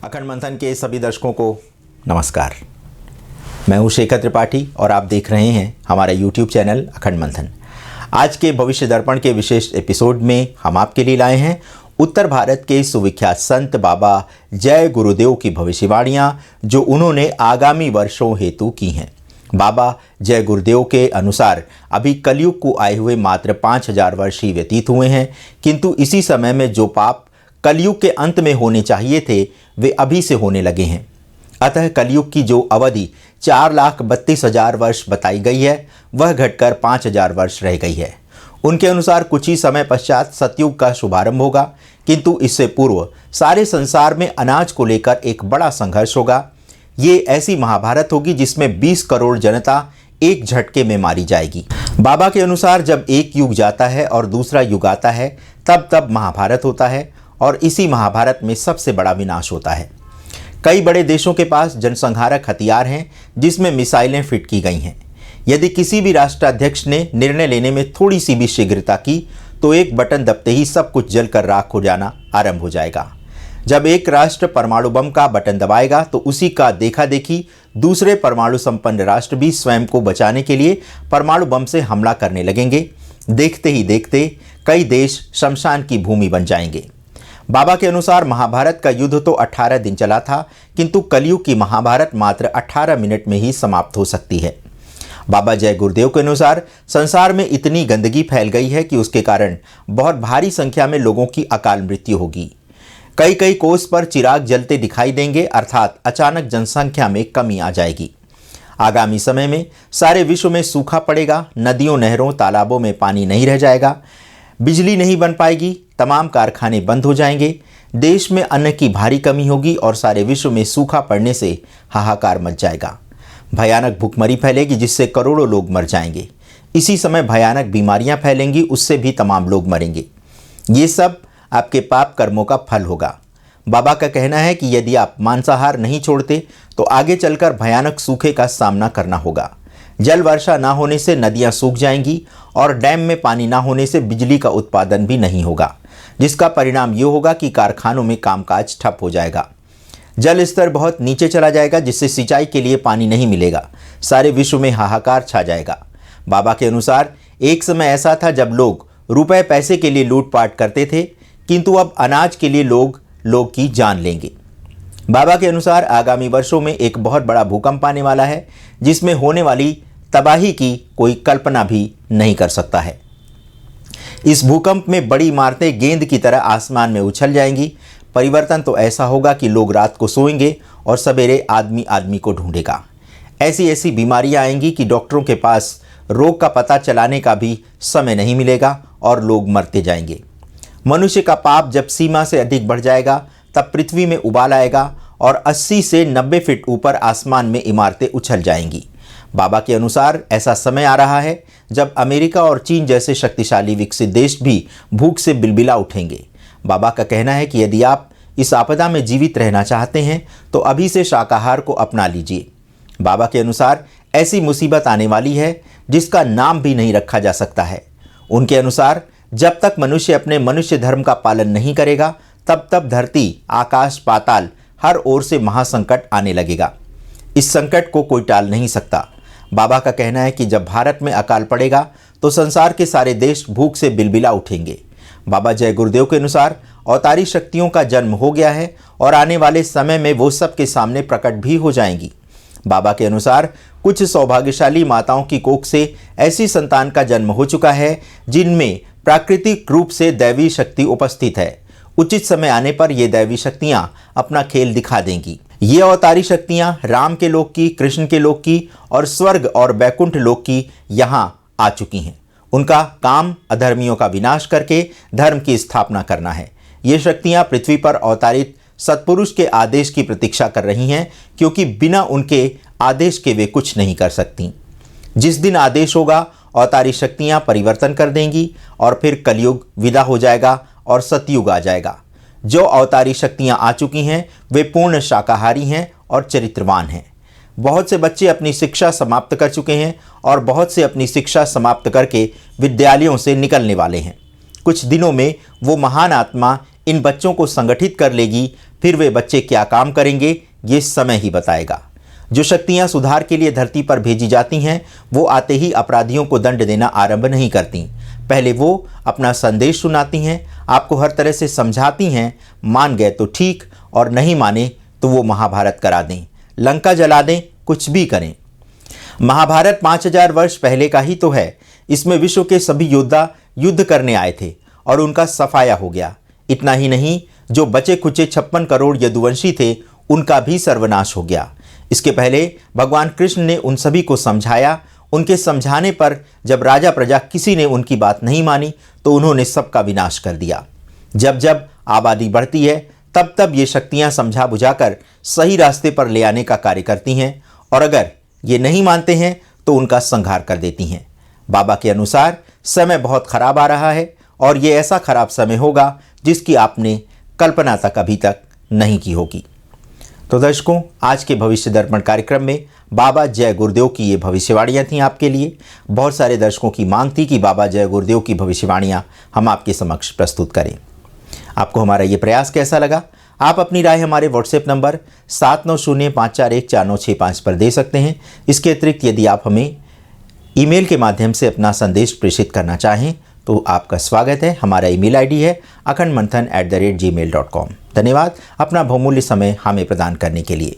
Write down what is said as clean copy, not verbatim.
अखंड मंथन के सभी दर्शकों को नमस्कार। मैं हूं शेखर त्रिपाठी और आप देख रहे हैं हमारा YouTube चैनल अखंड मंथन। आज के भविष्य दर्पण के विशेष एपिसोड में हम आपके लिए लाए हैं उत्तर भारत के सुविख्यात संत बाबा जय गुरुदेव की भविष्यवाणियां जो उन्होंने आगामी वर्षों हेतु की हैं। बाबा जय गुरुदेव के अनुसार अभी कलयुग को आए हुए मात्र 5000 वर्ष ही व्यतीत हुए हैं, किंतु इसी समय में जो पाप कलयुग के अंत में होने चाहिए थे वे अभी से होने लगे हैं। अतः कलयुग की जो अवधि 4,32,000 वर्ष बताई गई है वह घटकर 5,000 वर्ष रह गई है। उनके अनुसार कुछ ही समय पश्चात सतयुग का शुभारंभ होगा, किंतु इससे पूर्व सारे संसार में अनाज को लेकर एक बड़ा संघर्ष होगा। ये ऐसी महाभारत होगी जिसमें 20 करोड़ जनता एक झटके में मारी जाएगी। बाबा के अनुसार जब एक युग जाता है और दूसरा युग आता है तब महाभारत होता है और इसी महाभारत में सबसे बड़ा विनाश होता है। कई बड़े देशों के पास जनसंहारक हथियार हैं जिसमें मिसाइलें फिट की गई हैं। यदि किसी भी राष्ट्राध्यक्ष ने निर्णय लेने में थोड़ी सी भी शीघ्रता की तो एक बटन दबते ही सब कुछ जलकर राख हो जाना आरंभ हो जाएगा। जब एक राष्ट्र परमाणु बम का बटन दबाएगा तो उसी का देखा देखी दूसरे परमाणु संपन्न राष्ट्र भी स्वयं को बचाने के लिए परमाणु बम से हमला करने लगेंगे। देखते ही देखते कई देश शमशान की भूमि बन जाएंगे। बाबा के अनुसार महाभारत का युद्ध तो 18 दिन चला था, किंतु कलयुग की महाभारत मात्र 18 मिनट में ही समाप्त हो सकती है। बाबा जय गुरुदेव के अनुसार संसार में इतनी गंदगी फैल गई है कि उसके कारण बहुत भारी संख्या में लोगों की अकाल मृत्यु होगी। कई कोस पर चिराग जलते दिखाई देंगे, अर्थात अचानक जनसंख्या में कमी आ जाएगी। आगामी समय में सारे विश्व में सूखा पड़ेगा, नदियों नहरों तालाबों में पानी नहीं रह जाएगा, बिजली नहीं बन पाएगी, तमाम कारखाने बंद हो जाएंगे, देश में अन्न की भारी कमी होगी और सारे विश्व में सूखा पड़ने से हाहाकार मच जाएगा। भयानक भूखमरी फैलेगी जिससे करोड़ों लोग मर जाएंगे। इसी समय भयानक बीमारियां फैलेंगी, उससे भी तमाम लोग मरेंगे। ये सब आपके पाप कर्मों का फल होगा। बाबा का कहना है कि यदि आप मांसाहार नहीं छोड़ते तो आगे चलकर भयानक सूखे का सामना करना होगा। जल वर्षा ना होने से नदियां सूख जाएंगी और डैम में पानी ना होने से बिजली का उत्पादन भी नहीं होगा, जिसका परिणाम ये होगा कि कारखानों में कामकाज ठप हो जाएगा। जल स्तर बहुत नीचे चला जाएगा जिससे सिंचाई के लिए पानी नहीं मिलेगा। सारे विश्व में हाहाकार छा जाएगा। बाबा के अनुसार एक समय ऐसा था जब लोग रुपए पैसे के लिए लूटपाट करते थे, किंतु अब अनाज के लिए लोग की जान लेंगे। बाबा के अनुसार आगामी वर्षों में एक बहुत बड़ा भूकंप आने वाला है जिसमें होने वाली तबाही की कोई कल्पना भी नहीं कर सकता है। इस भूकंप में बड़ी इमारतें गेंद की तरह आसमान में उछल जाएंगी। परिवर्तन तो ऐसा होगा कि लोग रात को सोएंगे और सवेरे आदमी आदमी को ढूंढेगा। ऐसी बीमारियां आएंगी कि डॉक्टरों के पास रोग का पता चलाने का भी समय नहीं मिलेगा और लोग मरते जाएंगे। मनुष्य का पाप जब सीमा से अधिक बढ़ जाएगा तब पृथ्वी में उबाल आएगा और 80 से 90 फीट ऊपर आसमान में इमारतें उछल जाएंगी। बाबा के अनुसार ऐसा समय आ रहा है जब अमेरिका और चीन जैसे शक्तिशाली विकसित देश भी भूख से बिलबिला उठेंगे। बाबा का कहना है कि यदि आप इस आपदा में जीवित रहना चाहते हैं तो अभी से शाकाहार को अपना लीजिए। बाबा के अनुसार ऐसी मुसीबत आने वाली है जिसका नाम भी नहीं रखा जा सकता है। उनके अनुसार जब तक मनुष्य अपने मनुष्य धर्म का पालन नहीं करेगा तब धरती आकाश पाताल हर ओर से महासंकट आने लगेगा। इस संकट को कोई टाल नहीं सकता। बाबा का कहना है कि जब भारत में अकाल पड़ेगा तो संसार के सारे देश भूख से बिलबिला उठेंगे। बाबा जय गुरुदेव के अनुसार अवतारी शक्तियों का जन्म हो गया है और आने वाले समय में वो सबके सामने प्रकट भी हो जाएंगी। बाबा के अनुसार कुछ सौभाग्यशाली माताओं की कोख से ऐसी संतान का जन्म हो चुका है जिनमें प्राकृतिक रूप से दैवी शक्ति उपस्थित है। उचित समय आने पर ये दैवी शक्तियां अपना खेल दिखा देंगी। ये अवतारी शक्तियां राम के लोक की, कृष्ण के लोक की और स्वर्ग और बैकुंठ लोक की यहाँ आ चुकी हैं। उनका काम अधर्मियों का विनाश करके धर्म की स्थापना करना है। ये शक्तियां पृथ्वी पर अवतारित सत्पुरुष के आदेश की प्रतीक्षा कर रही हैं, क्योंकि बिना उनके आदेश के वे कुछ नहीं कर सकती। जिस दिन आदेश होगा अवतारी शक्तियां परिवर्तन कर देंगी और फिर कलयुग विदा हो जाएगा और सतयुग आ जाएगा। जो अवतारी शक्तियां आ चुकी हैं वे पूर्ण शाकाहारी हैं और चरित्रवान हैं। बहुत से बच्चे अपनी शिक्षा समाप्त कर चुके हैं और बहुत से अपनी शिक्षा समाप्त करके विद्यालयों से निकलने वाले हैं। कुछ दिनों में वो महान आत्मा इन बच्चों को संगठित कर लेगी, फिर वे बच्चे क्या काम करेंगे ये समय ही बताएगा। जो शक्तियां सुधार के लिए धरती पर भेजी जाती हैं वो आते ही अपराधियों को दंड देना आरंभ नहीं करती। पहले वो अपना संदेश सुनाती हैं, आपको हर तरह से समझाती हैं, मान गए तो ठीक और नहीं माने तो वो महाभारत करा दें, लंका जला दें, कुछ भी करें। महाभारत 5000 वर्ष पहले का ही तो है। इसमें विश्व के सभी योद्धा युद्ध करने आए थे और उनका सफाया हो गया। इतना ही नहीं, जो बचे खुचे 56 करोड़ यदुवंशी थे उनका भी सर्वनाश हो गया। इसके पहले भगवान कृष्ण ने उन सभी को समझाया। उनके समझाने पर जब राजा प्रजा किसी ने उनकी बात नहीं मानी तो उन्होंने सबका विनाश कर दिया। जब जब आबादी बढ़ती है तब तब ये शक्तियां समझा बुझाकर सही रास्ते पर ले आने का कार्य करती हैं और अगर ये नहीं मानते हैं तो उनका संहार कर देती हैं। बाबा के अनुसार समय बहुत खराब आ रहा है और ये ऐसा खराब समय होगा जिसकी आपने कल्पना तक अभी तक नहीं की होगी। तो दर्शकों, आज के भविष्य दर्पण कार्यक्रम में बाबा जय गुरुदेव की ये भविष्यवाणियाँ थीं आपके लिए। बहुत सारे दर्शकों की मांग थी कि बाबा जय गुरुदेव की भविष्यवाणियाँ हम आपके समक्ष प्रस्तुत करें। आपको हमारा ये प्रयास कैसा लगा? आप अपनी राय हमारे व्हाट्सएप नंबर 7905414965 पर दे सकते हैं। इसके अतिरिक्त यदि आप हमें ईमेल के माध्यम से अपना संदेश प्रेषित करना चाहें तो आपका स्वागत है। हमारा ईमेल आईडी है akhandmanthan@gmail.com। धन्यवाद अपना बहुमूल्य समय हमें प्रदान करने के लिए।